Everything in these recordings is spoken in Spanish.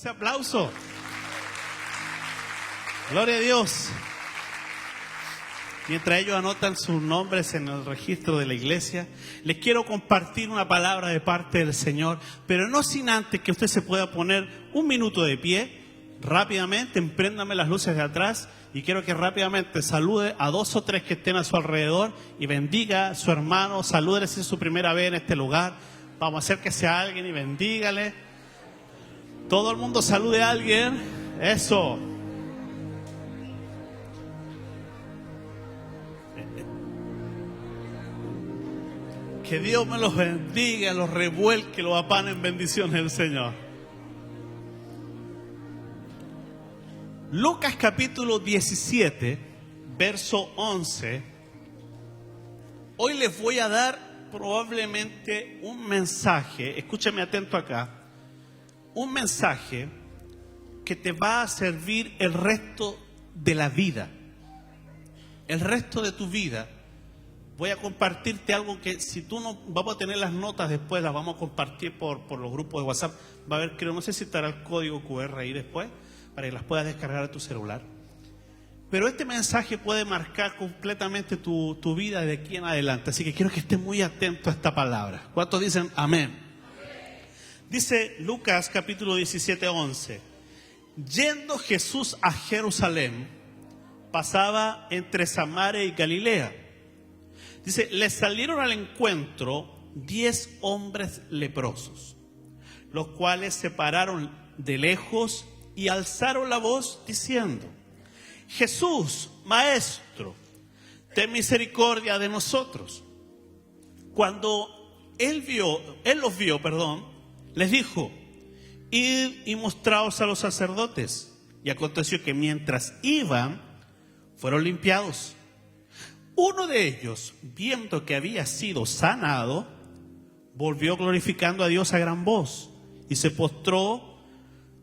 Ese aplauso. Gloria a Dios. Mientras ellos anotan sus nombres en el registro de la iglesia, les quiero compartir una palabra de parte del Señor, pero no sin antes que usted se pueda poner un minuto de pie, rápidamente, empréndame las luces de atrás y quiero que rápidamente salude a 2 o 3 que estén a su alrededor y bendiga a su hermano, salúdele si es su primera vez en este lugar, vamos a hacer que sea alguien y bendígale. Todo el mundo salude a alguien, eso. Que Dios me los bendiga, los revuelque, los apane en bendiciones del Señor. Lucas capítulo 17, verso 11. Hoy les voy a dar probablemente un mensaje, escúchame atento acá, un mensaje que te va a servir el resto de la vida, el resto de tu vida. Voy a compartirte algo que si tú no, vamos a tener las notas después, las vamos a compartir por los grupos de WhatsApp. Va a haber, creo, no sé si estará el código QR ahí después, para que las puedas descargar a tu celular. Pero este mensaje puede marcar completamente tu vida de aquí en adelante. Así que quiero que estés muy atento a esta palabra. ¿Cuántos dicen amén? Dice Lucas capítulo 17, 11. Yendo Jesús a Jerusalén, pasaba entre Samaria y Galilea. Dice, le salieron al encuentro 10 hombres leprosos, los cuales se pararon de lejos y alzaron la voz diciendo: Jesús, Maestro, ten misericordia de nosotros. Cuando él los vio, les dijo: id y mostraos a los sacerdotes. Y aconteció que mientras iban, fueron limpiados. Uno de ellos, viendo que había sido sanado, volvió glorificando a Dios a gran voz y se postró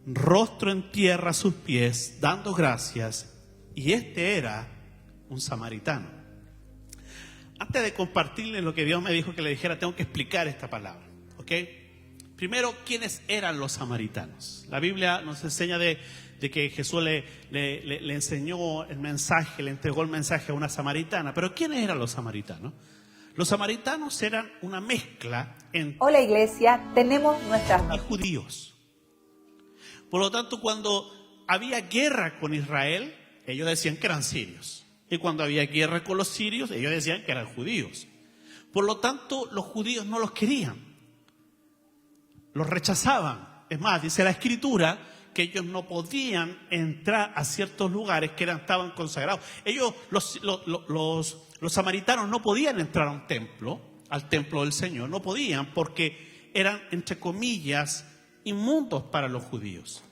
rostro en tierra a sus pies, dando gracias, y este era un samaritano. Antes de compartirles lo que Dios me dijo que le dijera, tengo que explicar esta palabra, ¿ok? Primero, ¿quiénes eran los samaritanos? La Biblia nos enseña de que Jesús le enseñó el mensaje, le entregó el mensaje a una samaritana. Pero ¿quiénes eran los samaritanos? Los samaritanos eran una mezcla entre Hola iglesia, tenemos nuestras y judíos. Por lo tanto, cuando había guerra con Israel, ellos decían que eran sirios. Y cuando había guerra con los sirios, ellos decían que eran judíos. Por lo tanto, los judíos no los querían. Los rechazaban. Es más, dice la Escritura que ellos no podían entrar a ciertos lugares que estaban consagrados. Ellos, los samaritanos, no podían entrar a un templo, al templo del Señor. No podían porque eran, entre comillas, inmundos para los judíos.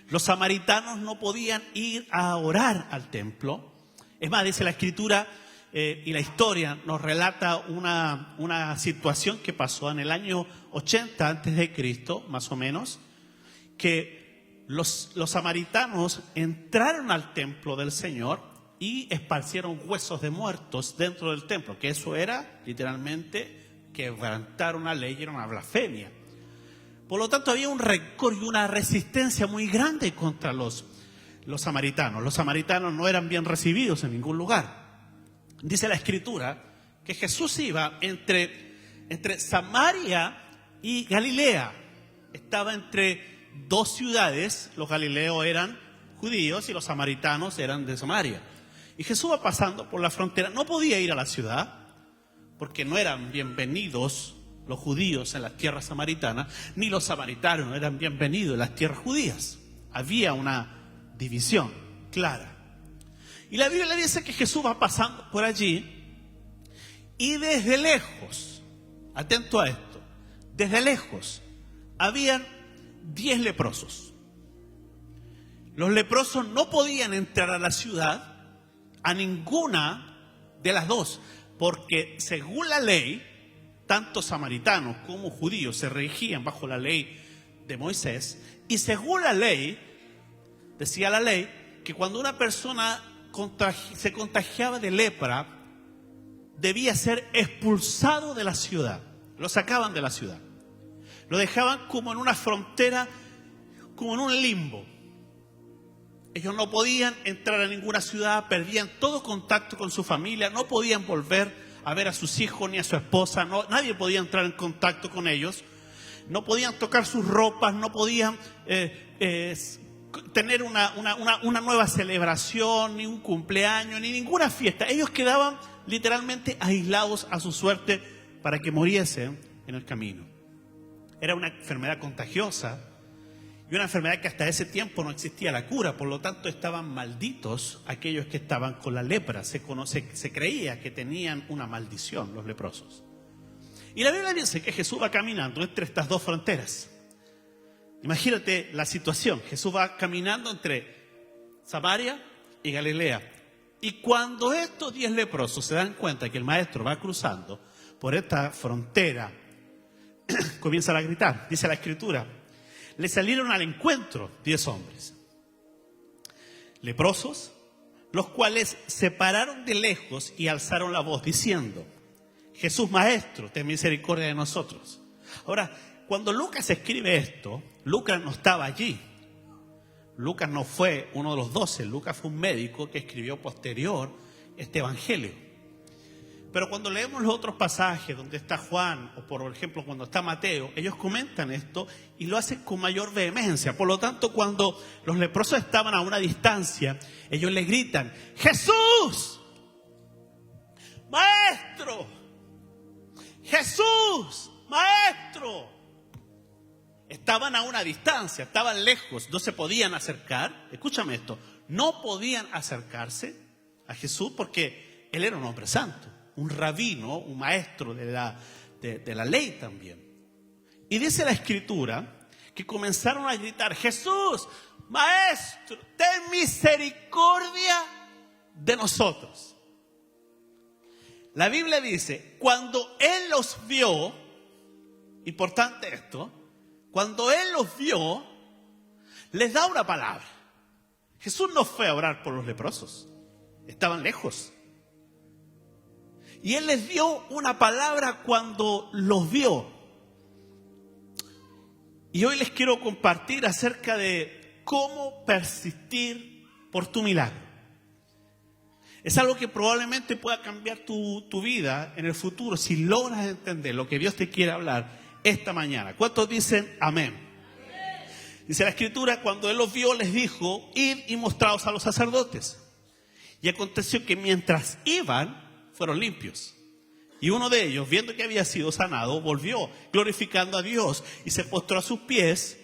Los samaritanos no podían ir a orar al templo. Es más, dice la Escritura y la historia nos relata una situación que pasó en el año 80 antes de Cristo, más o menos, que los samaritanos entraron al templo del Señor y esparcieron huesos de muertos dentro del templo, que eso era literalmente quebrantar una ley y era una blasfemia. Por lo tanto, había un rencor y una resistencia muy grande contra los samaritanos. Los samaritanos no eran bien recibidos en ningún lugar. Dice la Escritura que Jesús iba entre Samaria y Galilea. Estaba entre 2 ciudades. Los galileos eran judíos y los samaritanos eran de Samaria. Y Jesús va pasando por la frontera. No podía ir a la ciudad porque no eran bienvenidos los judíos en las tierras samaritanas, ni los samaritanos eran bienvenidos en las tierras judías. Había una división clara. Y la Biblia dice que Jesús va pasando por allí y desde lejos, atento a esto, desde lejos habían 10 leprosos. Los leprosos no podían entrar a la ciudad, a ninguna de las dos, porque según la ley, tanto samaritanos como judíos se regían bajo la ley de Moisés, y según la ley, decía la ley, que cuando una persona se contagiaba de lepra, debía ser expulsado de la ciudad. Lo sacaban de la ciudad. Lo dejaban como en una frontera como en un limbo. Ellos no podían entrar a ninguna ciudad, perdían todo contacto con su familia, no podían volver a ver a sus hijos ni a su esposa, nadie podía entrar en contacto con ellos, no podían tocar sus ropas, no podían tener una nueva celebración, ni un cumpleaños, ni ninguna fiesta. Ellos quedaban literalmente aislados a su suerte para que muriesen en el camino. Era una enfermedad contagiosa y una enfermedad que hasta ese tiempo no existía la cura, por lo tanto estaban malditos aquellos que estaban con la lepra. Se creía que tenían una maldición los leprosos. Y la Biblia dice que Jesús va caminando entre estas dos fronteras. Imagínate la situación. Jesús va caminando entre Samaria y Galilea. Y cuando estos 10 leprosos se dan cuenta que el maestro va cruzando por esta frontera, comienzan a gritar. Dice la Escritura: le salieron al encuentro 10 hombres leprosos, los cuales se pararon de lejos y alzaron la voz diciendo: Jesús, maestro, ten misericordia de nosotros. Ahora, cuando Lucas escribe esto, Lucas no estaba allí. Lucas no fue uno de los 12, Lucas fue un médico que escribió posterior este evangelio. Pero cuando leemos los otros pasajes donde está Juan, o por ejemplo cuando está Mateo, ellos comentan esto y lo hacen con mayor vehemencia. Por lo tanto, cuando los leprosos estaban a una distancia, ellos le gritan: ¡Jesús! ¡Maestro! ¡Jesús! ¡Maestro! Estaban a una distancia, estaban lejos, no se podían acercar. Escúchame esto, no podían acercarse a Jesús porque Él era un hombre santo, un rabino, un maestro de la ley también. Y dice la Escritura que comenzaron a gritar: Jesús, maestro, ten misericordia de nosotros. La Biblia dice, cuando Él los vio, importante esto, cuando Él los vio, les da una palabra. Jesús no fue a orar por los leprosos, estaban lejos. Y Él les dio una palabra cuando los vio. Y hoy les quiero compartir acerca de cómo persistir por tu milagro. Es algo que probablemente pueda cambiar tu vida en el futuro si logras entender lo que Dios te quiere hablar esta mañana. ¿Cuántos dicen amén? Dice la Escritura, cuando Él los vio, les dijo: id y mostraos a los sacerdotes. Y aconteció que mientras iban, fueron limpios. Y uno de ellos, viendo que había sido sanado, volvió glorificando a Dios y se postró a sus pies,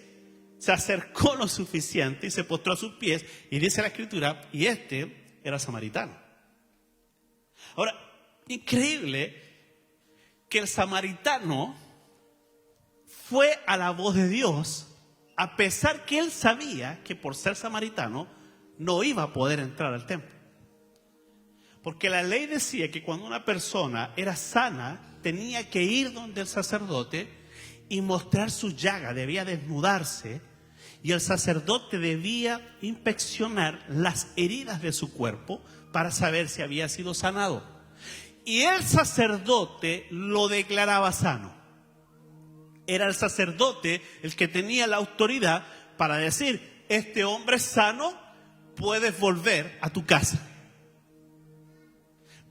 se acercó lo suficiente y se postró a sus pies. Y dice la Escritura, y este era samaritano. Ahora, increíble que el samaritano fue a la voz de Dios, a pesar que él sabía que por ser samaritano no iba a poder entrar al templo. Porque la ley decía que cuando una persona era sana, tenía que ir donde el sacerdote y mostrar su llaga, debía desnudarse, y el sacerdote debía inspeccionar las heridas de su cuerpo para saber si había sido sanado. Y el sacerdote lo declaraba sano. Era el sacerdote el que tenía la autoridad para decir: este hombre es sano, puedes volver a tu casa.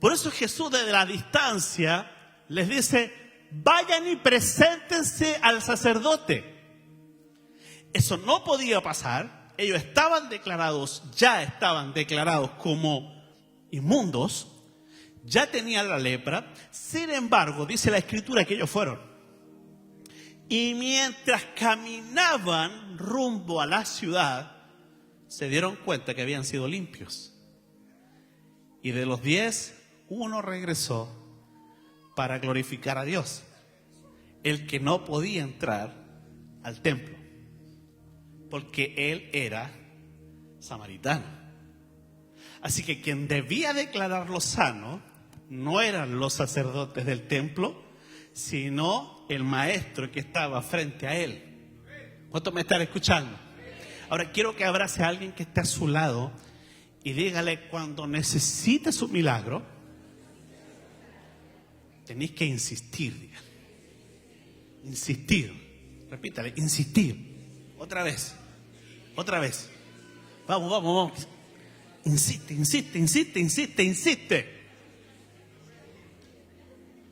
Por eso Jesús desde la distancia les dice: vayan y preséntense al sacerdote. Eso no podía pasar. Ellos ya estaban declarados como inmundos, ya tenían la lepra. Sin embargo, dice la Escritura que ellos fueron. Y mientras caminaban rumbo a la ciudad, se dieron cuenta que habían sido limpios. Y de los 10, uno regresó para glorificar a Dios, el que no podía entrar al templo, porque él era samaritano. Así que quien debía declararlo sano no eran los sacerdotes del templo, sino el maestro que estaba frente a él. ¿Cuántos me están escuchando? Ahora quiero que abrace a alguien que está a su lado y dígale: cuando necesites un milagro, tenéis que insistir. Dígale. Insistir. Repítale: insistir. Otra vez. Otra vez. Vamos. Insiste.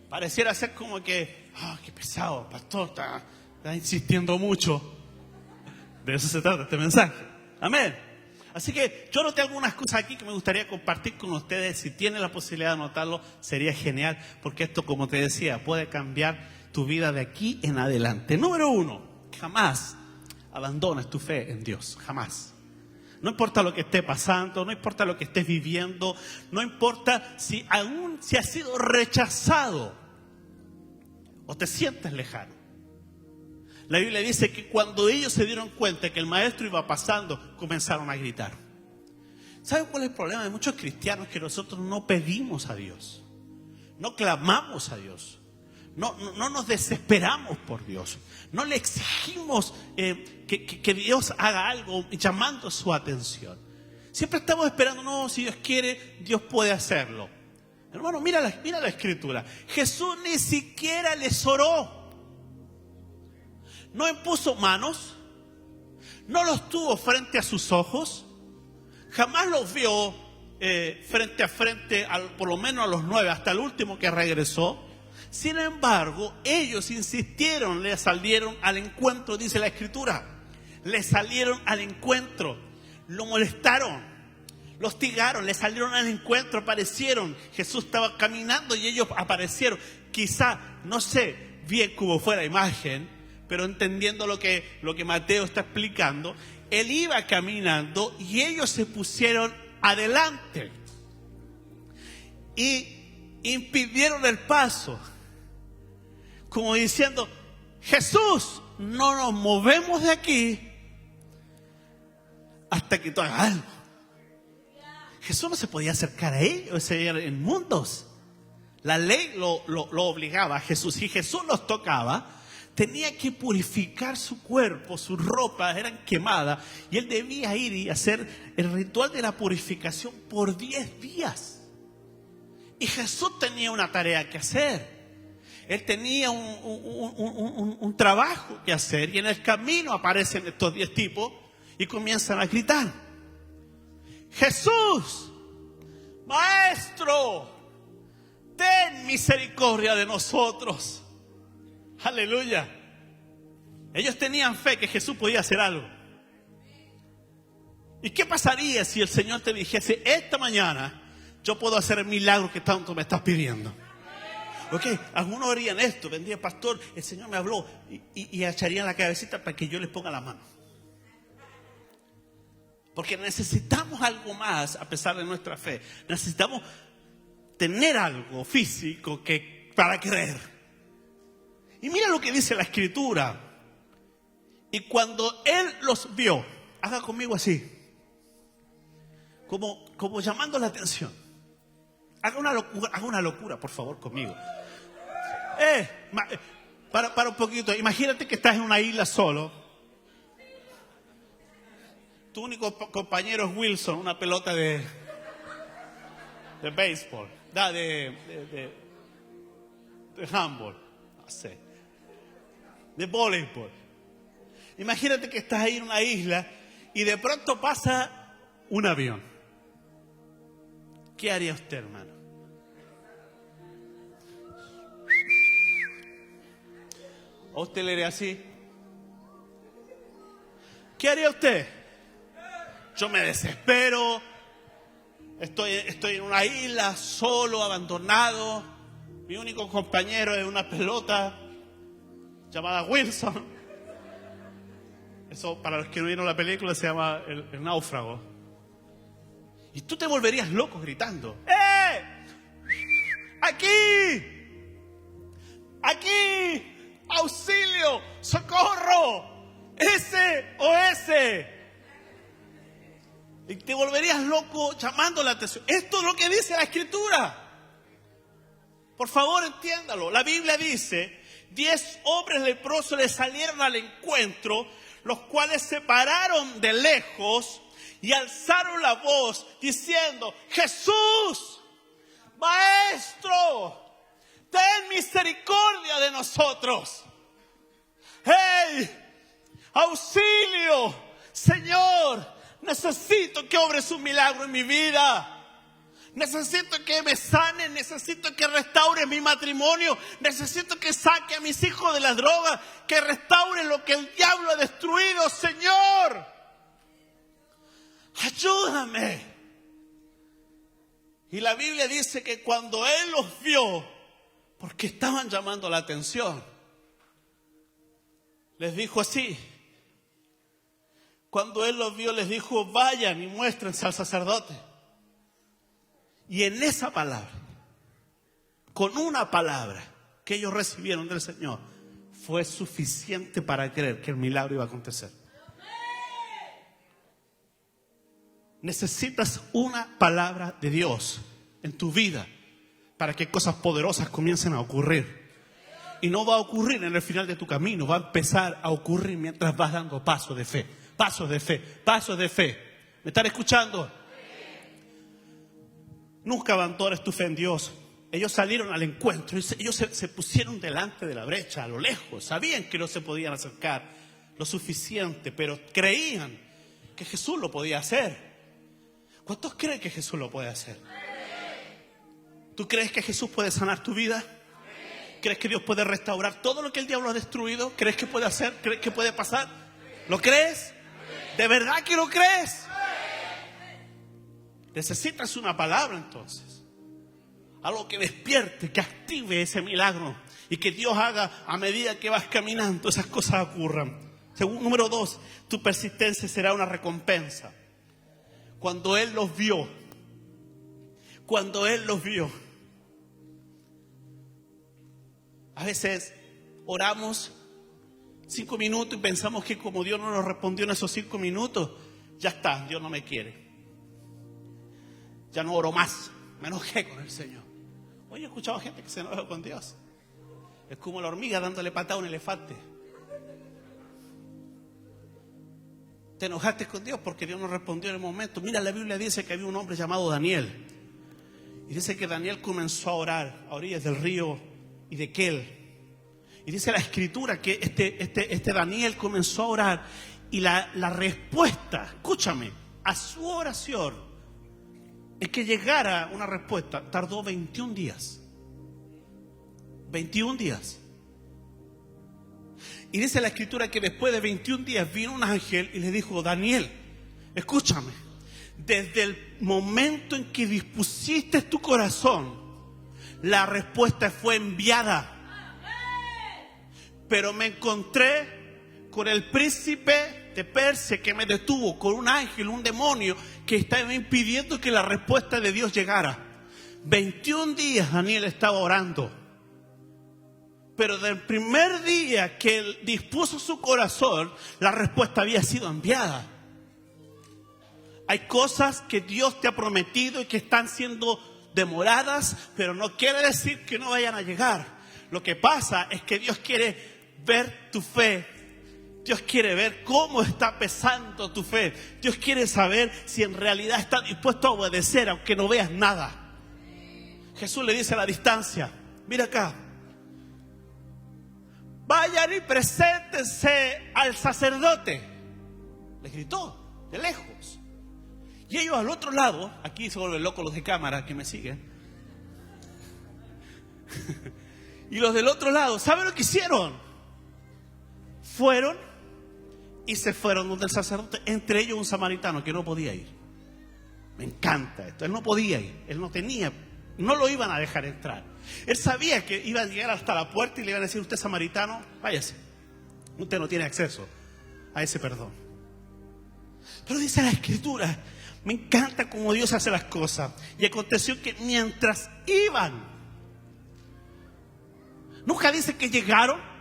Pareciera ser como que, qué pesado, pastor, está insistiendo mucho. De eso se trata este mensaje. Amén. Así que yo noté algunas cosas aquí que me gustaría compartir con ustedes. Si tienen la posibilidad de anotarlo, sería genial, porque esto, como te decía, puede cambiar tu vida de aquí en adelante. Número 1, jamás abandones tu fe en Dios, jamás. No importa lo que esté pasando, no importa lo que estés viviendo, no importa si has sido rechazado o te sientes lejano. La Biblia dice que cuando ellos se dieron cuenta que el maestro iba pasando, comenzaron a gritar. ¿Saben cuál es el problema de muchos cristianos? Que nosotros no pedimos a Dios, no clamamos a Dios, no nos desesperamos por Dios, no le exigimos que Dios haga algo llamando su atención. Siempre estamos esperando, no, si Dios quiere, Dios puede hacerlo. Hermano, mira la escritura. Jesús ni siquiera les oró. No impuso manos, no los tuvo frente a sus ojos, jamás los vio frente a frente, por lo menos a los 9, hasta el último que regresó. Sin embargo, ellos insistieron, le salieron al encuentro, dice la escritura. Le salieron al encuentro, lo molestaron, lo hostigaron, le salieron al encuentro, aparecieron. Jesús estaba caminando y ellos aparecieron. Quizá, no sé bien cómo fue la imagen, pero entendiendo lo que Mateo está explicando, él iba caminando y ellos se pusieron adelante y impidieron el paso, como diciendo: Jesús, no nos movemos de aquí hasta que tú hagas algo. Jesús no se podía acercar a ellos, eran inmundos. La ley lo obligaba a Jesús. Si Jesús los tocaba, tenía que purificar su cuerpo, sus ropas eran quemadas y él debía ir y hacer el ritual de la purificación por 10 días. Y Jesús tenía una tarea que hacer. Él tenía un trabajo que hacer, y en el camino aparecen estos 10 tipos y comienzan a gritar: Jesús, Maestro, ten misericordia de nosotros. Aleluya. Ellos tenían fe que Jesús podía hacer algo. ¿Y qué pasaría si el Señor te dijese: esta mañana yo puedo hacer el milagro que tanto me estás pidiendo? Ok, algunos harían esto, vendría: pastor, el Señor me habló, y echarían la cabecita para que yo les ponga la mano. Porque necesitamos algo más a pesar de nuestra fe. Necesitamos tener algo físico para creer. Y mira lo que dice la escritura. Y cuando él los vio, haga conmigo así, como llamando la atención. Haga una locura, por favor, conmigo. Para un poquito. Imagínate que estás en una isla solo. Tu único compañero es Wilson, una pelota de béisbol, de handball, no sé, de voleibol. Imagínate que estás ahí en una isla y de pronto pasa un avión. ¿Qué haría usted, hermano? ¿O usted le haría así? ¿Qué haría usted? Yo me desespero. Estoy en una isla, solo, abandonado. Mi único compañero es una pelota llamada Wilson. Eso, para los que no vieron la película, se llama el náufrago. Y tú te volverías loco gritando: ¡Aquí! ¡Aquí! ¡Auxilio! ¡Socorro! ¡SOS! Y te volverías loco llamando la atención. Esto es lo que dice la escritura. Por favor, entiéndalo. La Biblia dice: 10 hombres leprosos le salieron al encuentro, los cuales se pararon de lejos y alzaron la voz diciendo: Jesús, Maestro, ten misericordia de nosotros. ¡Hey! ¡Auxilio! Señor, necesito que obres un milagro en mi vida. Necesito que me sane, necesito que restaure mi matrimonio, necesito que saque a mis hijos de la droga, que restaure lo que el diablo ha destruido. Señor, ayúdame. Y la Biblia dice que cuando Él los vio, porque estaban llamando la atención, les dijo así. Cuando Él los vio, les dijo: vayan y muéstrense al sacerdote. Y en esa palabra, con una palabra que ellos recibieron del Señor, fue suficiente para creer que el milagro iba a acontecer. Necesitas una palabra de Dios en tu vida para que cosas poderosas comiencen a ocurrir. Y no va a ocurrir en el final de tu camino, va a empezar a ocurrir mientras vas dando pasos de fe, pasos de fe, pasos de fe. ¿Me están escuchando? Nunca abandores tu fe en Dios. Ellos salieron al encuentro, ellos se pusieron delante de la brecha, a lo lejos. Sabían que no se podían acercar lo suficiente, pero creían que Jesús lo podía hacer. ¿Cuántos creen que Jesús lo puede hacer? ¿Tú crees que Jesús puede sanar tu vida? ¿Crees que Dios puede restaurar todo lo que el diablo ha destruido? ¿Crees que puede hacer? ¿Crees que puede pasar? ¿Lo crees? ¿De verdad que lo crees? Necesitas una palabra entonces. Algo que despierte, que active ese milagro. Y que Dios haga a medida que vas caminando, esas cosas ocurran. Número 2, tu persistencia será una recompensa. Cuando Él los vio, a veces oramos 5 minutos y pensamos que como Dios no nos respondió en esos 5 minutos, ya está, Dios no me quiere. Ya no oro más, me enojé con el Señor. Hoy he escuchado gente que se enoja con Dios. Es como la hormiga dándole patada a un elefante. Te enojaste con Dios porque Dios no respondió en el momento. Mira, la Biblia dice que había un hombre llamado Daniel. Y dice que Daniel comenzó a orar a orillas del río Hiddekel. Y dice la escritura que este Daniel comenzó a orar. Y la respuesta, escúchame, a su oración, es que llegara una respuesta, tardó 21 días. 21 días. Y dice la escritura que después de 21 días vino un ángel y le dijo: Daniel, escúchame, desde el momento en que dispusiste tu corazón, la respuesta fue enviada. Pero me encontré con el príncipe de Persia que me detuvo, con un ángel, un demonio que estaba impidiendo que la respuesta de Dios llegara. 21 días Daniel estaba orando. Pero del primer día que él dispuso su corazón, la respuesta había sido enviada. Hay cosas que Dios te ha prometido y que están siendo demoradas, pero no quiere decir que no vayan a llegar. Lo que pasa es que Dios quiere ver tu fe. Dios quiere ver cómo está pesando tu fe. Dios quiere saber si en realidad estás dispuesto a obedecer aunque no veas nada. Jesús le dice a la distancia: mira acá, vayan y preséntense al sacerdote. Les gritó de lejos. Y ellos al otro lado, aquí se vuelven locos los de cámara que me siguen. Y los del otro lado, ¿saben lo que hicieron? Fueron y se fueron donde el sacerdote, entre ellos un samaritano que no podía ir. Me encanta esto, él no podía ir, él no tenía, no lo iban a dejar entrar. Él sabía que iba a llegar hasta la puerta y le iban a decir: usted samaritano, váyase, usted no tiene acceso a ese perdón. Pero dice la escritura, me encanta cómo Dios hace las cosas. Y aconteció que mientras iban, nunca dice que llegaron.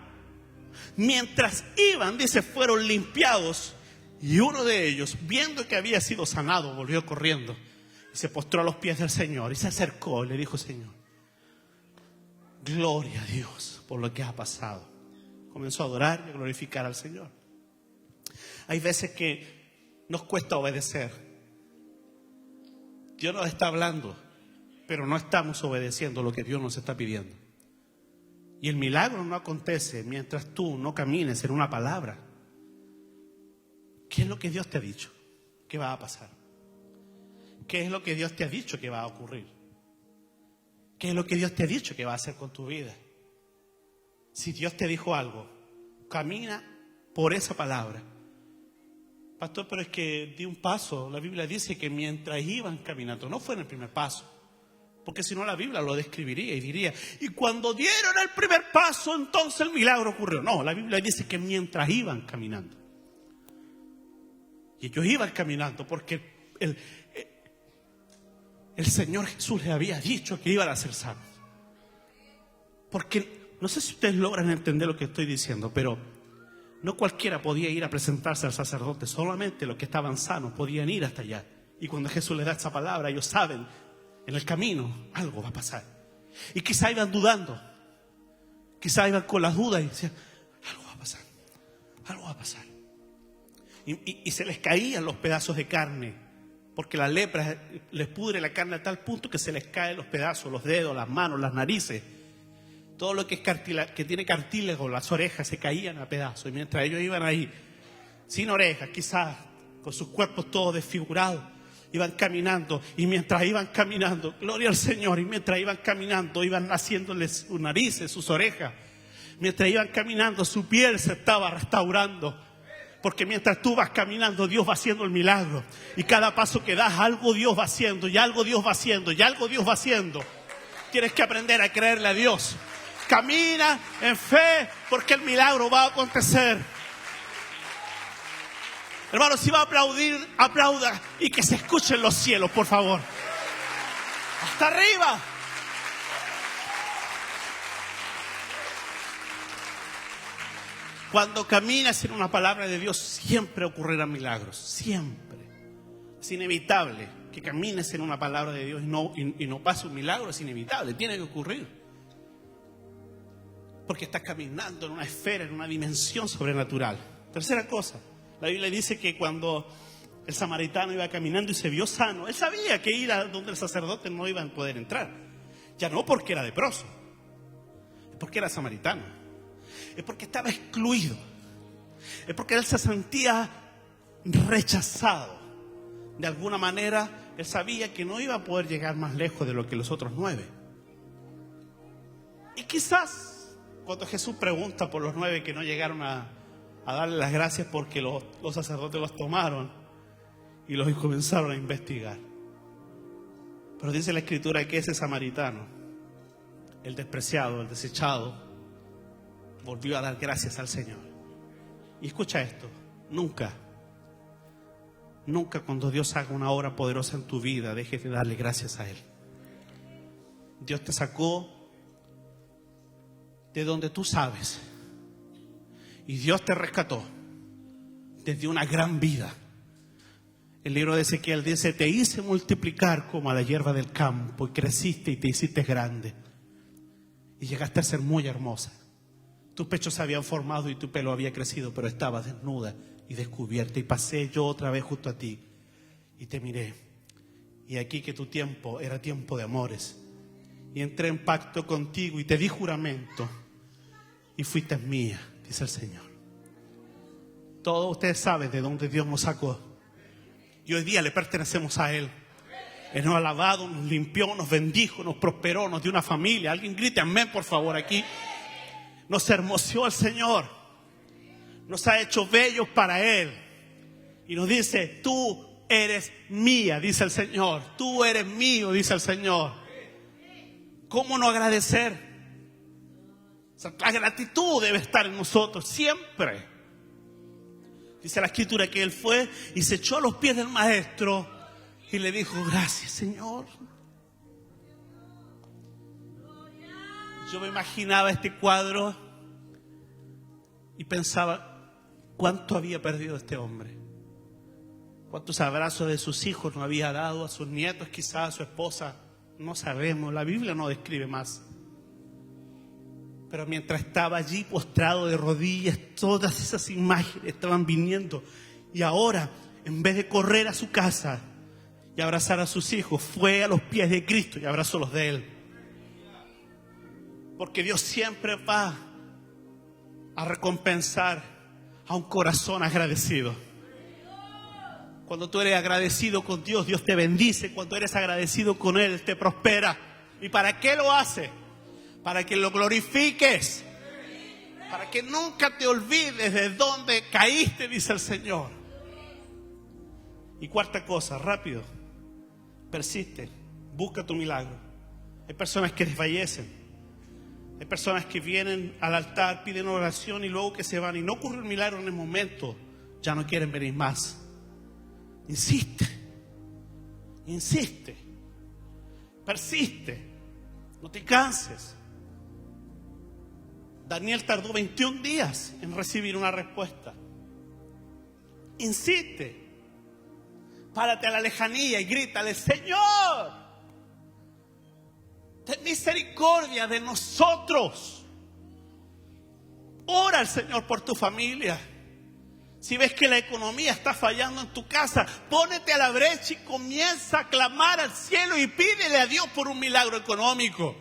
Mientras iban, dice, fueron limpiados. Y uno de ellos, viendo que había sido sanado, volvió corriendo y se postró a los pies del Señor y se acercó y le dijo: Señor, gloria a Dios por lo que ha pasado. Comenzó a adorar y a glorificar al Señor. Hay veces que nos cuesta obedecer. Dios nos está hablando, pero no estamos obedeciendo lo que Dios nos está pidiendo. Y el milagro no acontece mientras tú no camines en una palabra ¿qué es lo que Dios te ha dicho que va a pasar? ¿Qué es lo que Dios te ha dicho que va a ocurrir? ¿Qué es lo que Dios te ha dicho que va a hacer con tu vida? Si Dios te dijo algo, camina por esa palabra. Pastor, pero es que di un paso. La Biblia dice que mientras iban caminando, no fue en el primer paso, porque si no la Biblia lo describiría y diría, y cuando dieron el primer paso, entonces el milagro ocurrió. No, la Biblia dice que mientras iban caminando. Y ellos iban caminando porque el Señor Jesús les había dicho que iban a ser sanos. Porque no sé si ustedes logran entender lo que estoy diciendo, pero no cualquiera podía ir a presentarse al sacerdote. Solamente los que estaban sanos podían ir hasta allá. Y cuando Jesús les da esa palabra, ellos saben, en el camino algo va a pasar. Y quizá iban dudando, quizá iban con las dudas y decían, algo va a pasar, algo va a pasar. Y se les caían los pedazos de carne, porque la lepra les pudre la carne a tal punto que se les caen los pedazos, los dedos, las manos, las narices. Todo lo que es que tiene cartílago, las orejas se caían a pedazos. Y mientras ellos iban ahí, sin orejas, quizás con sus cuerpos todos desfigurados, iban caminando. Y mientras iban caminando, gloria al Señor, y mientras iban caminando, iban haciéndoles sus narices, sus orejas. Mientras iban caminando, su piel se estaba restaurando. Porque mientras tú vas caminando, Dios va haciendo el milagro. Y cada paso que das, algo Dios va haciendo, y algo Dios va haciendo, y algo Dios va haciendo. Tienes que aprender a creerle a Dios. Camina en fe, porque el milagro va a acontecer. Hermano, si va a aplaudir, aplauda y que se escuchen los cielos, por favor. Hasta arriba. Cuando caminas en una palabra de Dios, siempre ocurrirán milagros. Siempre. Es inevitable que camines en una palabra de Dios y no pase un milagro. Es inevitable, tiene que ocurrir. Porque estás caminando en una esfera, en una dimensión sobrenatural. Tercera cosa, la Biblia dice que cuando el samaritano iba caminando y se vio sano, él sabía que ir a donde el sacerdote no iba a poder entrar. Ya no porque era leproso, es porque era samaritano, es porque estaba excluido, es porque él se sentía rechazado. De alguna manera, él sabía que no iba a poder llegar más lejos de lo que los otros 9. Y quizás cuando Jesús pregunta por los 9 que no llegaron a darle las gracias porque los sacerdotes los tomaron y los comenzaron a investigar. Pero dice la Escritura que ese samaritano, el despreciado, el desechado, volvió a dar gracias al Señor. Y escucha esto, nunca cuando Dios haga una obra poderosa en tu vida, dejes de darle gracias a Él. Dios te sacó de donde tú sabes, y Dios te rescató desde una gran vida. El libro de Ezequiel dice, te hice multiplicar como a la hierba del campo, y creciste y te hiciste grande, y llegaste a ser muy hermosa. Tus pechos se habían formado y tu pelo había crecido, pero estabas desnuda y descubierta. Y pasé yo otra vez junto a ti y te miré, y aquí que tu tiempo era tiempo de amores, y entré en pacto contigo y te di juramento, y fuiste mía, dice el Señor. Todos ustedes saben de dónde Dios nos sacó, y hoy día le pertenecemos a Él. Él nos ha lavado, nos limpió, nos bendijo, nos prosperó, nos dio una familia. Alguien grite amén, por favor, aquí. Nos hermoseó el Señor, nos ha hecho bellos para Él, y nos dice, tú eres mía, dice el Señor. Tú eres mío, dice el Señor. ¿Cómo no agradecer? La gratitud debe estar en nosotros siempre. Dice la Escritura que Él fue y se echó a los pies del Maestro y le dijo, gracias, Señor. Yo me imaginaba este cuadro y pensaba, ¿cuánto había perdido este hombre? ¿Cuántos abrazos de sus hijos no había dado a sus nietos, quizás a su esposa? No sabemos, la Biblia no describe más. Pero mientras estaba allí postrado de rodillas, todas esas imágenes estaban viniendo. Y ahora, en vez de correr a su casa y abrazar a sus hijos, fue a los pies de Cristo y abrazó los de Él. Porque Dios siempre va a recompensar a un corazón agradecido. Cuando tú eres agradecido con Dios, Dios te bendice. Cuando eres agradecido con Él, te prospera. ¿Y para qué lo hace? Para que lo glorifiques. Para que nunca te olvides de dónde caíste, dice el Señor. Y cuarta cosa, rápido. Persiste. Busca tu milagro. Hay personas que desfallecen. Hay personas que vienen al altar, piden oración y luego que se van. Y no ocurre un milagro en el momento. Ya no quieren venir más. Insiste. Insiste. Persiste. No te canses. Daniel tardó 21 días en recibir una respuesta. Insiste. Párate a la lejanía y grítale: Señor, ten misericordia de nosotros. Ora al Señor por tu familia. Si ves que la economía está fallando en tu casa, pónete a la brecha y comienza a clamar al cielo y pídele a Dios por un milagro económico.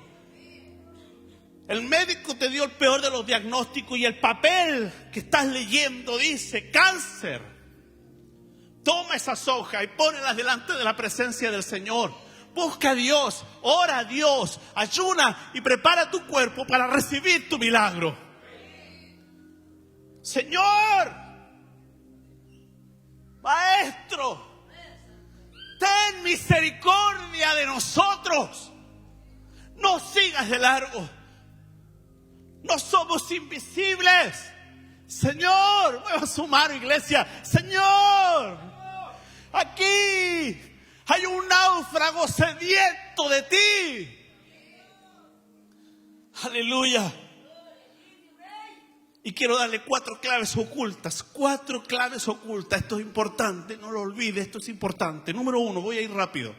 El médico te dio el peor de los diagnósticos y el papel que estás leyendo dice cáncer. Toma esas hojas y pónelas delante de la presencia del Señor. Busca a Dios, ora a Dios, ayuna y prepara tu cuerpo para recibir tu milagro. Señor, Maestro, ten misericordia de nosotros. No sigas de largo. No somos invisibles. Señor, mueva su mano, iglesia. Señor, aquí hay un náufrago sediento de ti. Aleluya. Y quiero darle 4 claves ocultas. 4 claves ocultas. Esto es importante, no lo olvides, esto es importante. Número 1, voy a ir rápido,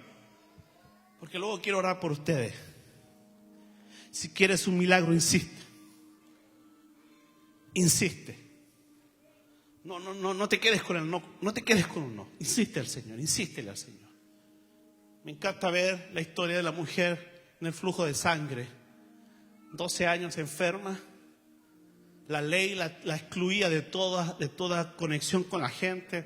porque luego quiero orar por ustedes. Si quieres un milagro, insiste. Insiste. No te quedes con el no. No te quedes con un no. Insiste al Señor, insístele al Señor. Me encanta ver la historia de la mujer en el flujo de sangre. 12 años enferma. La ley la excluía de toda conexión con la gente.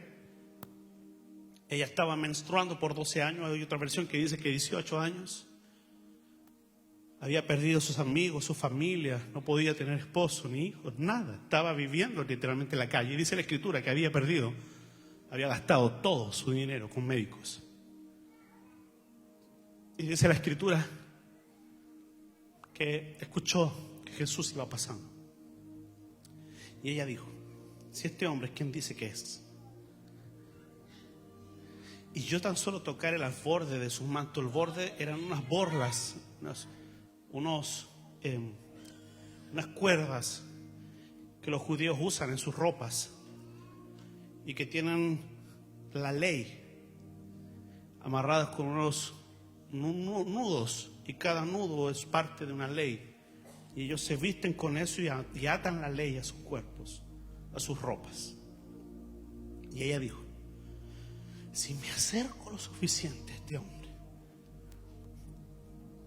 Ella estaba menstruando por 12 años. Hay otra versión que dice que 18 años. Había perdido sus amigos, su familia. No podía tener esposo ni hijos, nada. Estaba viviendo literalmente en la calle. Y dice la Escritura que había gastado todo su dinero con médicos. Y dice la Escritura que escuchó que Jesús iba pasando. Y ella dijo: si este hombre es quien dice que es, y yo tan solo tocar el borde de su manto. El borde eran unas borlas, unas cuerdas que los judíos usan en sus ropas y que tienen la ley amarradas con unos nudos, y cada nudo es parte de una ley. Y ellos se visten con eso y atan la ley a sus cuerpos, a sus ropas. Y ella dijo: si me acerco lo suficiente a este hombre,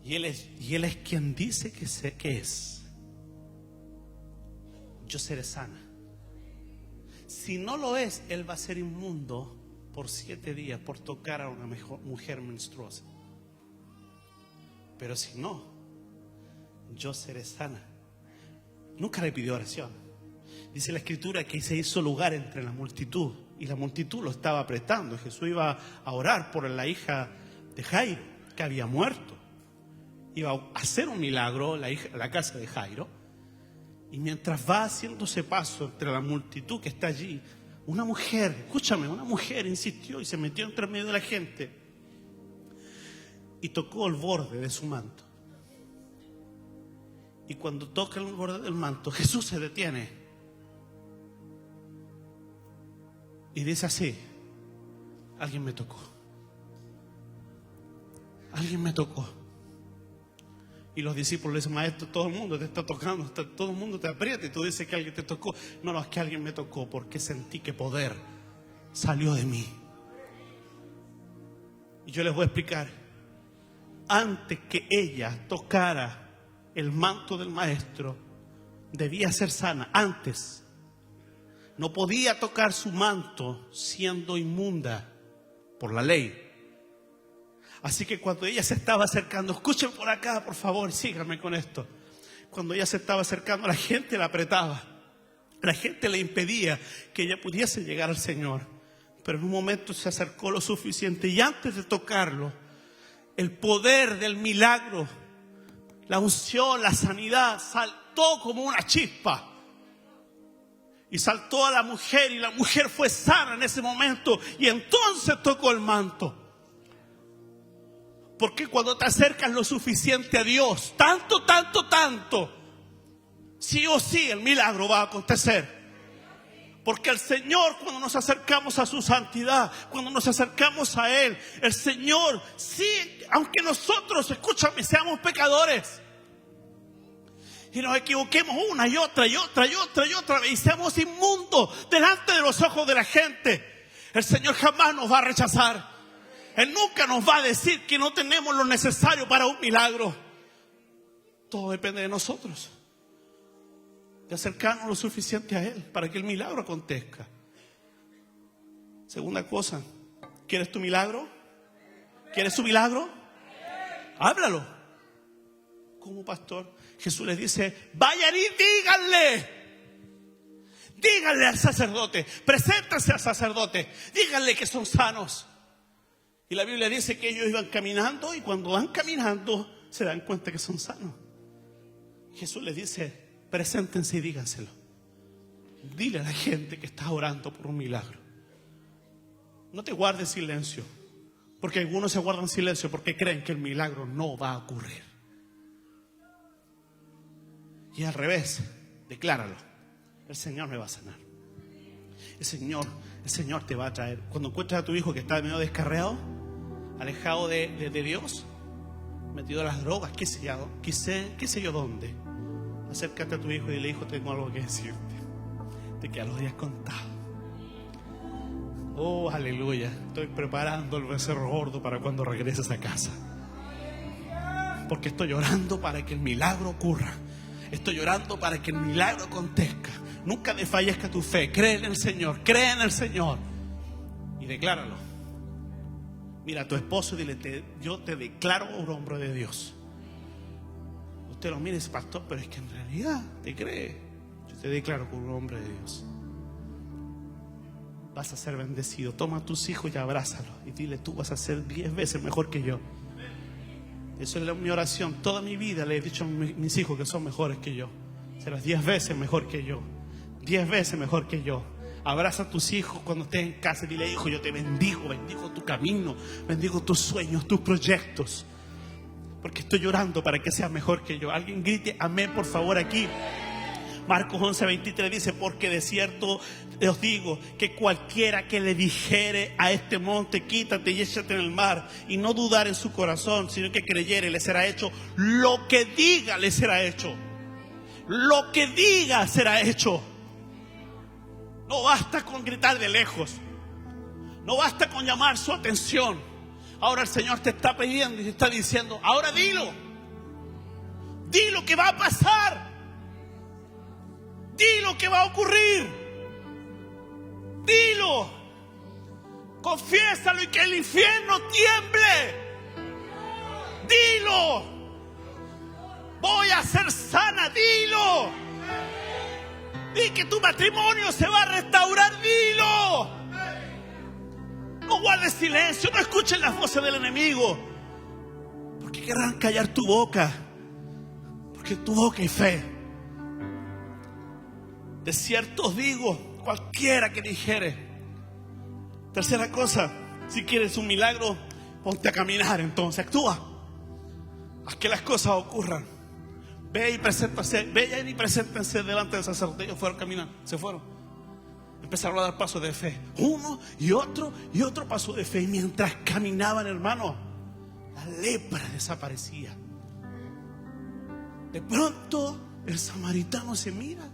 y él es quien dice que es, yo seré sana. Si no lo es, él va a ser inmundo por 7 días por tocar a una mujer menstruosa. Pero si no, yo seré sana. Nunca le pidió oración. Dice la Escritura que se hizo lugar entre la multitud, y la multitud lo estaba apretando. Jesús iba a orar por la hija de Jairo, que había muerto. Iba a hacer un milagro la casa de Jairo. Y mientras va haciéndose paso entre la multitud que está allí, una mujer insistió y se metió entre medio de la gente y tocó el borde de su manto. Y cuando toca el borde del manto, Jesús se detiene y dice así: alguien me tocó. Alguien me tocó. Y los discípulos le dicen: maestro, todo el mundo te está tocando, todo el mundo te aprieta y tú dices que alguien te tocó. No, es que alguien me tocó porque sentí que poder salió de mí. Y yo les voy a explicar. Antes que ella tocara el manto del maestro, debía ser sana. Antes no podía tocar su manto siendo inmunda. por la ley. Así que cuando ella se estaba acercando, escuchen por acá, por favor, síganme con esto. Cuando ella se estaba acercando, la gente la apretaba. La gente le impedía que ella pudiese llegar al Señor. Pero en un momento se acercó lo suficiente y antes de tocarlo, el poder del milagro, la unción, la sanidad, saltó como una chispa. Y saltó a la mujer y la mujer fue sana en ese momento. Y entonces tocó el manto. Porque cuando te acercas lo suficiente a Dios, tanto, sí o sí el milagro va a acontecer. Porque el Señor, cuando nos acercamos a su santidad, cuando nos acercamos a Él, el Señor, sí, aunque nosotros, escúchame, seamos pecadores y nos equivoquemos una y otra vez y seamos inmundos delante de los ojos de la gente, el Señor jamás nos va a rechazar. Él nunca nos va a decir que no tenemos lo necesario para un milagro. Todo depende de nosotros, de acercarnos lo suficiente a Él para que el milagro acontezca. Segunda cosa, ¿quieres tu milagro? ¿Quieres su milagro? Háblalo. ¿Cómo, pastor? Jesús les dice, vayan y díganle al sacerdote, preséntense al sacerdote, díganle que son sanos. Y la Biblia dice que ellos iban caminando y cuando van caminando se dan cuenta que son sanos. Jesús les dice, preséntense y díganselo. Dile a la gente que está orando por un milagro. No te guardes silencio, porque algunos se guardan silencio porque creen que el milagro no va a ocurrir. Y al revés, decláralo. El Señor me va a sanar. El Señor te va a traer. Cuando encuentres a tu hijo que está medio descarriado, alejado de Dios, metido a las drogas, qué sé yo dónde, acércate a tu hijo y dile, hijo, tengo algo que decirte. Te quedan los días contados. Oh, aleluya. Estoy preparando el becerro gordo para cuando regreses a casa. Porque estoy orando para que el milagro ocurra. Estoy orando para que el milagro acontezca. Nunca desfallezca tu fe. Cree en el Señor. Cree en el Señor. Y decláralo. Mira a tu esposo y dile, yo te declaro un hombre de Dios. Usted lo mira y dice, pastor, pero es que en realidad te cree. Yo te declaro como un hombre de Dios. Vas a ser bendecido. Toma a tus hijos y abrázalos y dile, tú vas a ser 10 veces mejor que yo. Eso es mi oración. Toda mi vida le he dicho a mis hijos que son mejores que yo. Serás 10 veces mejor que yo. 10 veces mejor que yo. Abraza a tus hijos cuando estés en casa y dile, hijo, yo te bendigo tu camino, bendigo tus sueños, tus proyectos, porque estoy llorando para que seas mejor que yo. Alguien grite amén, por favor, aquí. Marcos 11:23 dice, porque de cierto os digo que cualquiera que le dijere a este monte, quítate y échate en el mar, y no dudar en su corazón, sino que creyere, le será hecho lo que diga, le será hecho. Lo que diga será hecho. No basta con gritar de lejos. No basta con llamar su atención. Ahora el Señor te está pidiendo y te está diciendo, ahora dilo. Dilo que va a pasar. Dilo que va a ocurrir. Dilo. Confiésalo y que el infierno tiemble. Dilo. Voy a ser sana. Dilo. Di que tu matrimonio se va a restaurar, dilo. No guardes silencio, no escuches las voces del enemigo, porque querrán callar tu boca, porque en tu boca hay fe. De cierto os digo, cualquiera que dijere. Tercera cosa, si quieres un milagro, ponte a caminar, entonces actúa. Haz que las cosas ocurran. Ve y preséntense delante del sacerdote. Ellos fueron caminando, se fueron. Empezaron a dar pasos de fe. Uno y otro paso de fe. Y mientras caminaban, hermano, la lepra desaparecía. De pronto, el samaritano se mira.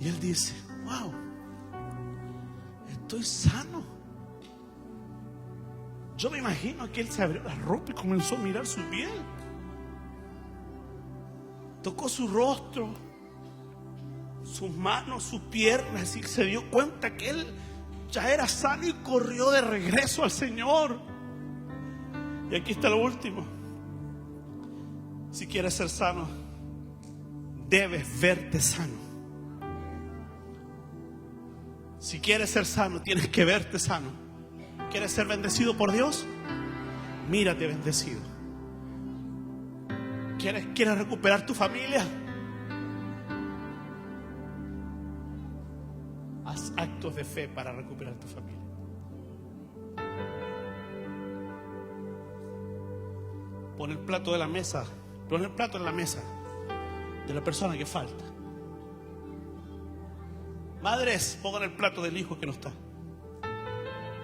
Y él dice, wow, estoy sano. Yo me imagino que él se abrió la ropa y comenzó a mirar su piel. Tocó su rostro, sus manos, sus piernas, y se dio cuenta que él Ya era sano y corrió de regreso al Señor. Y aquí está lo último. Si quieres ser sano, debes verte sano. Si quieres ser sano, tienes que verte sano. ¿Quieres ser bendecido por Dios? Mírate bendecido. ¿Quieres recuperar tu familia? Haz actos de fe para recuperar tu familia. Pon el plato de la mesa. Pon el plato en la mesa de la persona que falta. Madres, pongan el plato del hijo que no está.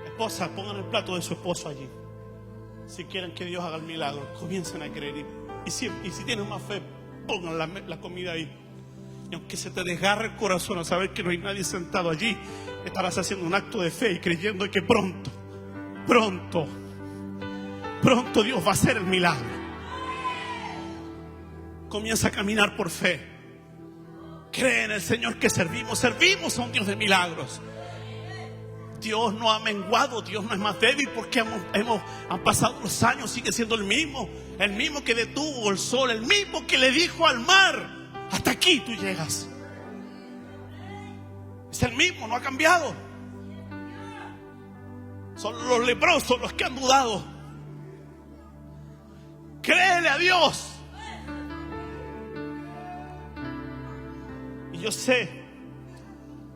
Esposas, pongan el plato de su esposo allí. Si quieren que Dios haga el milagro, comiencen a creer. Y si tienen más fe, pongan la comida ahí. Y aunque se te desgarre el corazón a saber que no hay nadie sentado allí, estarás haciendo un acto de fe y creyendo que pronto Dios va a hacer el milagro. Comienza a caminar por fe. Cree en el Señor que servimos a un Dios de milagros. Dios no ha menguado, Dios no es más débil porque han pasado los años, sigue siendo el mismo que detuvo el sol, el mismo que le dijo al mar: hasta aquí tú llegas. Es el mismo, no ha cambiado. Son los leprosos los que han dudado. Créele a Dios. Y yo sé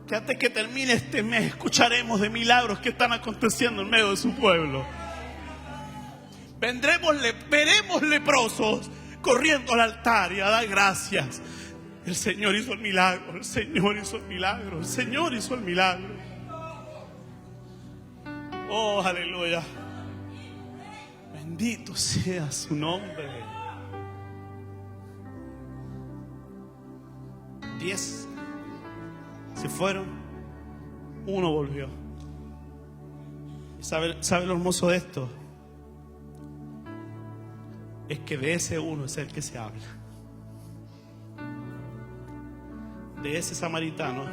que antes que termine este mes escucharemos de milagros que están aconteciendo en medio de su pueblo. Veremos leprosos corriendo al altar y a dar gracias. El Señor hizo el milagro, el Señor hizo el milagro, el Señor hizo el milagro. Oh, aleluya. Bendito sea su nombre. 10 se fueron, 1 volvió. ¿Sabe lo hermoso de esto? Es que de ese uno es el que se habla. De ese samaritano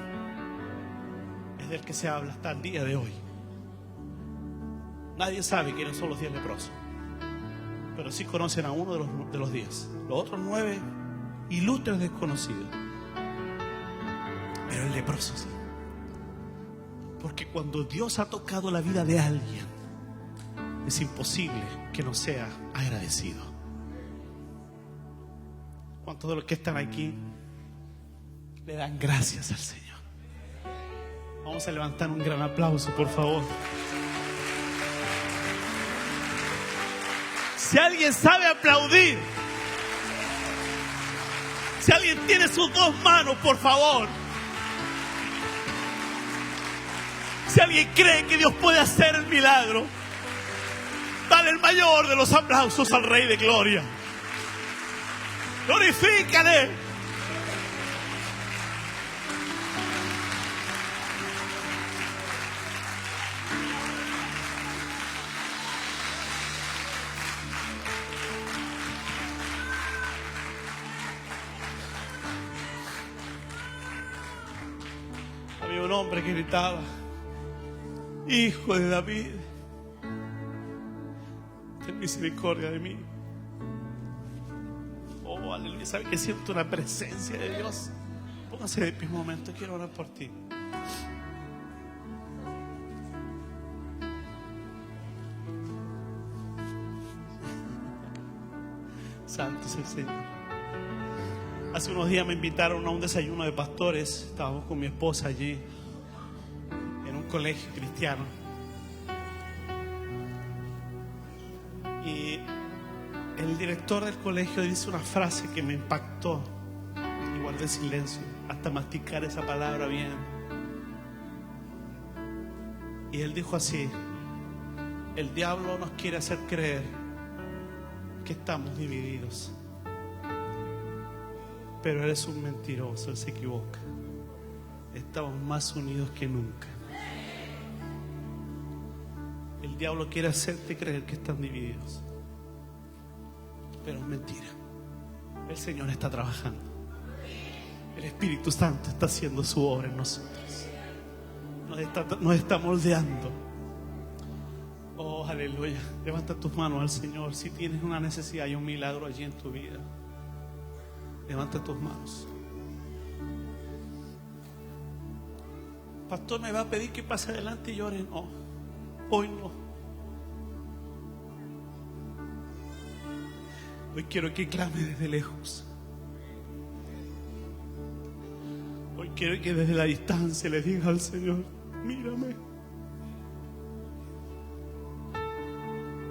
es del que se habla hasta el día de hoy. Nadie sabe quiénes son los 10 leprosos, pero sí conocen a uno de los 10. Los otros 9 ilustres desconocidos. Pero el leproso sí. Porque cuando Dios ha tocado la vida de alguien, es imposible que no sea agradecido. ¿Cuántos de los que están aquí le dan gracias al Señor? Vamos a levantar un gran aplauso, por favor. Si alguien sabe aplaudir, si alguien tiene sus 2 manos, por favor. Si alguien cree que Dios puede hacer el milagro, dale el mayor de los aplausos al Rey de Gloria. Glorifícale. Había un hombre que gritaba: Hijo de David, ten misericordia de mí. Oh, aleluya. ¿Sabe que siento una presencia de Dios? Póngase de pie un momento, quiero orar por ti. Santo es el Señor. Hace unos días me invitaron a un desayuno de pastores. Estábamos con mi esposa allí en un colegio cristiano. Y el director del colegio dice una frase que me impactó y guardé silencio hasta masticar esa palabra bien. Y él dijo así: el diablo nos quiere hacer creer que estamos divididos, pero él es un mentiroso, él se equivoca. Estamos más unidos que nunca. El diablo quiere hacerte creer que están divididos, pero es mentira. El Señor está trabajando. El Espíritu Santo está haciendo su obra en nosotros. nos está moldeando. Oh, aleluya. Levanta tus manos al Señor. Si tienes una necesidad y un milagro allí en tu vida, levanta tus manos. Pastor, ¿me va a pedir que pase adelante y llore? No, hoy no. Hoy quiero que clame desde lejos. Hoy quiero que desde la distancia le diga al Señor: mírame.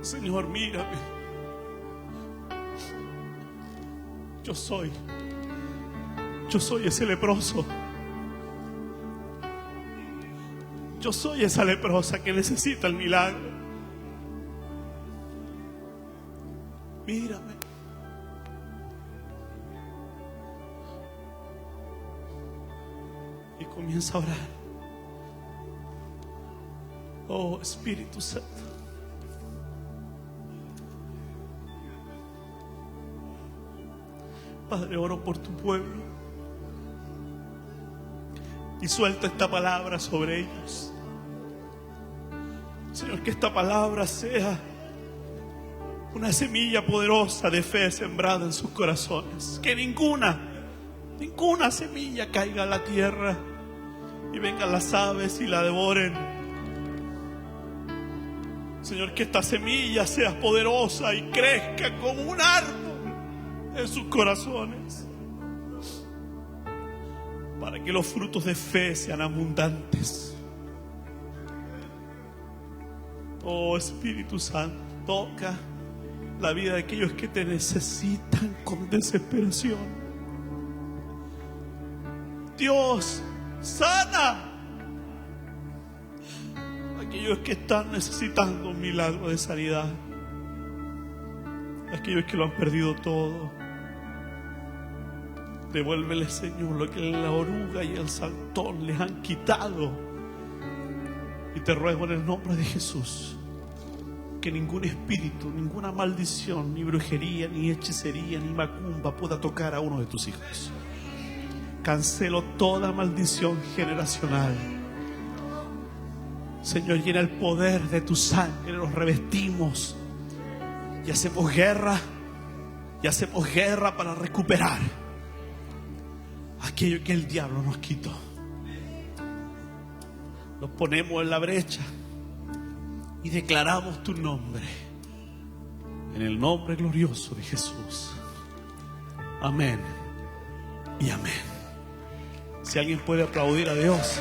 Señor, mírame. Yo soy ese leproso. Yo soy esa leprosa que necesita el milagro. Mírame. Y comienza a orar. Oh, Espíritu Santo. Padre, oro por tu pueblo. Y suelta esta palabra sobre ellos. Señor, que esta palabra sea una semilla poderosa de fe sembrada en sus corazones. Que ninguna semilla caiga a la tierra y vengan las aves y la devoren. Señor, que esta semilla sea poderosa y crezca como un árbol en sus corazones, para que los frutos de fe sean abundantes. Oh, Espíritu Santo, toca la vida de aquellos que te necesitan con desesperación. Dios, sana a aquellos que están necesitando un milagro de sanidad, aquellos que lo han perdido todo. Devuélvele, Señor, lo que la oruga y el saltón les han quitado. Y te ruego en el nombre de Jesús que ningún espíritu, ninguna maldición, ni brujería, ni hechicería, ni macumba pueda tocar a uno de tus hijos. Cancelo toda maldición generacional. Señor, llena el poder de tu sangre, los revestimos y hacemos guerra para recuperar aquello que el diablo nos quitó. Nos ponemos en la brecha y declaramos tu nombre, en el nombre glorioso de Jesús. Amén y amén. Si alguien puede aplaudir a Dios.